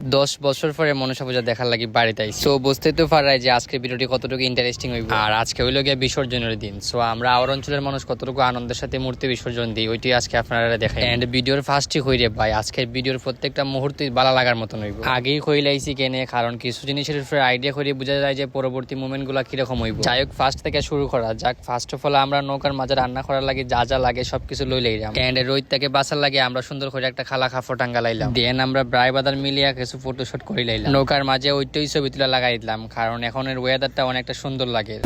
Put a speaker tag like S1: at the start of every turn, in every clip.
S1: 10 বছর পরে মনসা পূজা দেখার লাগি বাড়িতে আইছি। সো বুঝতেই তো পারাই যে আজকের ভিডিওটি কতটুকু ইন্টারেস্টিং হইব। আর আজকে হইলো গিয়ে বিসর্জনের দিন। সো আমরা আওয়ার অঞ্চলের মানুষ কতটুকু আনন্দের সাথে মূর্তি বিসর্জন দিই ওইটি আজকে আপনারা দেখাই। এন্ড ভিডিওর ফার্স্টই হইরে ভাই আজকের ভিডিওর প্রত্যেকটা মুহূর্তে ভালো লাগার মতন হইব। আগেই কইলাইছি কেনে কারণ কিছু জিনিসের উপরে আইডিয়া করে বোঝা যায় যে পরবর্তী মুভমেন্ট গুলা কিরকম হইব। যাই হোক ফার্স্ট থেকে শুরু করা যাক। ফার্স্ট অফ অল আমরা নৌকার মাঝে রান্না করার লাগে যা যা লাগে সবকিছু লই লাইলাম। এন্ড রোদ থেকে বাঁচার লাগে আমরা সুন্দর করে একটা খালা খাফর টাঙ্গা লাইলাম। দেন আমরা ব্রাই বাদার মিলিয়া কিছু ফটোশুট করি লাইলাম। নৌকার মাঝে ওইটাই ছবি তুলা লাগাই দিলাম কারণ এখনের ওয়েদারটা অনেকটা সুন্দর লাগে।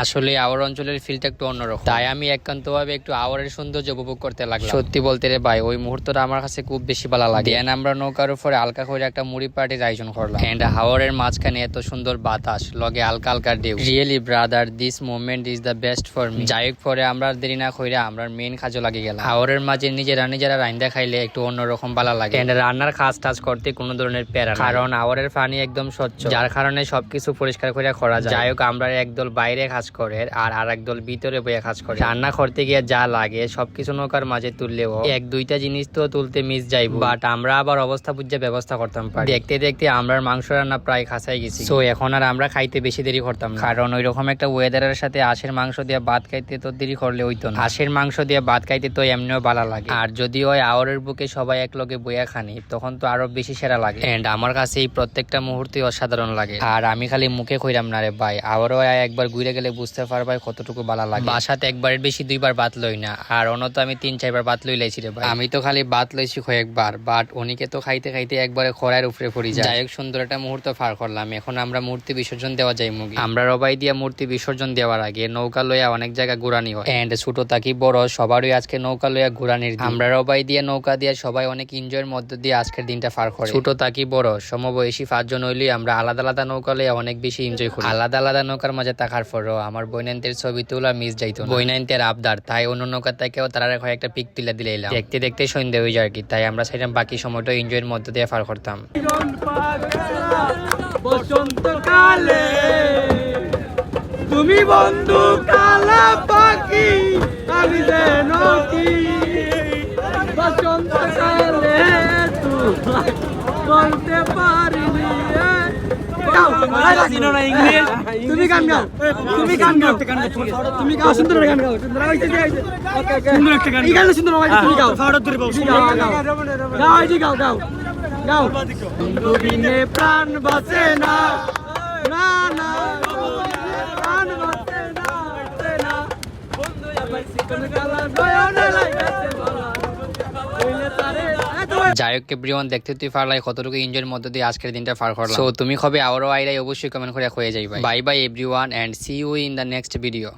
S1: আসলে আওয়ার অঞ্চলের ফিলটা একটু অন্যরকম, তাই আমি একান্তভাবে একটু আওয়ারের সৌন্দর্য উপভোগ করতে লাগলাম। সত্যি বলতে রে ভাই ওই মুহূর্তটা আমার কাছে খুব বেশি ভালো লাগে। দেন আমরা নৌকার উপরে হালকা করে একটা মুড়ি পার্টির আয়োজন করলাম। এন্ড হাওরের মাঝখানে এত সুন্দর বাতাস লগে হালকা হালকা ঢেউ। Really brother this moment is the best for me. যাই হোক পরে আমরা দেরি না কইরা আমরা মেইন কাজে লাগি গেলাম। হাওরের মাঝে নিজেরা রান্না খাইলে একটু অন্যরকম ভালো লাগে। এন্ড রান্নার কাজ টাজ করতে কোনো ধরনের প্যারা না, কারণ হাওরের পানি একদম স্বচ্ছ, যার কারণে সবকিছু পরিষ্কার করে করা যায়। যাই হোক আমরা একদল বাইরে কাজ করে আর একদল ভিতরে বইয়া কাজ করে। রান্না করতে গিয়ে যা লাগে সবকিছু নৌকার মাঝে তুললেও এক দুইটা জিনিস তো তুলতে মিস যাইব, বাট আমরা আবার অবস্থা বুঝে ব্যবস্থা করতাম পারি। দেখতে দেখতে আমরা মাংস রান্না প্রায় খাসাই গেছি। সো এখন আর আমরা খাইতে বেশি দেরি করতাম না, কারণ ওই রকম একটা ওয়েদারের সাথে হাঁসের মাংস দিয়ে ভাত খাইতে তো দেরি করলে হইতো না। হাঁসের মাংস দিয়ে ভাত খাইতে তো এমনিও ভালো লাগে, আর যদি ওই আওয়ারের বুকে সবাই এক লগে বইয়া খানি তখন তো আরো বেশি সেরা লাগে। এন্ড আমার কাছে এই প্রত্যেকটা মুহূর্তে অসাধারণ লাগে। আর আমি খালি মুখে কইরাম না রে ভাই, আবারও একবার ঘুরে গেলে বুঝতে পারবাই কতটুকু ভালো লাগে। বাসাতে একবারের বেশি দুইবার ভাত লই না, আর অনত আমি 3-4 বার ভাত লই লাইছি রে ভাই। আমি তো খালি ভাত লইছি কয়েকবার, বাট অনিকে তো খাইতে খাইতে একবারে খরার উপরে পড়ি যায়। যাই হোক সুন্দর একটা মুহূর্ত পার করলাম। এখন আমরা মূর্তি বিসর্জন দেওয়া যাই মুগি। আমরা রবাই দিয়া মূর্তি বিসর্জন দেওয়ার আগে নৌকা লইয়া অনেক জায়গায় ঘুরানি হয়। এন্ড ছোট থাকি বড় সবারই আজকে নৌকা লইয়া ঘুরানির দিন। আমরা রবাই দিয়া নৌকা দিয়া সবাই অনেক এনজয়ের মধ্য দিয়ে আজকের দিনটা পার করে। ছোট থাকি বড় সমবয়সী 5 জন হইলে আমরা আলাদা আলাদা নৌকা লইয়া অনেক বেশি এনজয় করি। আলাদা আলাদা নৌকার মাঝে থাকার পরও আমার বইনান্তের ছবি তোলা মিস যাইতো না। বইনান্তের আবদার, তাই অন্য নৌকা থেকেও তারা কয়েকটা পিক তুলে দিলাম। দেখতে দেখতে সন্ধ্যা হয়ে যায় আর কি, তাই আমরা সেরকম বাকি সময়টা এনজয়ের মধ্য দিয়ে পার করতাম।
S2: বসন্তকালে তুমি বন্ধু কালা পাখি আমি যেন কি বসন্তকালে তোমায় বলতে পারিনি। তুমি গান গাও, তুমি গান গাও, তুমি গাও, সুন্দর গান গাও, সুন্দর একটা গান, এই গান সুন্দর হবে। তুমি গাও, গাও গাও গাও। বন্ধু বিনে প্রাণ বাঁচে না, না না প্রাণ বাঁচে না, না বন্ধু আমার সিকন গালা নয়নে লাগাতে বলা কইলে তারে।
S1: যাই হোক এভরিওয়ান, দেখতে তুই পারলাই কতটুকু এনজয়ের মধ্য দিয়ে আজকের দিনটা পার করলাম। সো তুমি কবে আবারও আইরাই অবশ্যই কমেন্ট করে হয়ে যাইবা। Bye bye everyone and see you in the next video.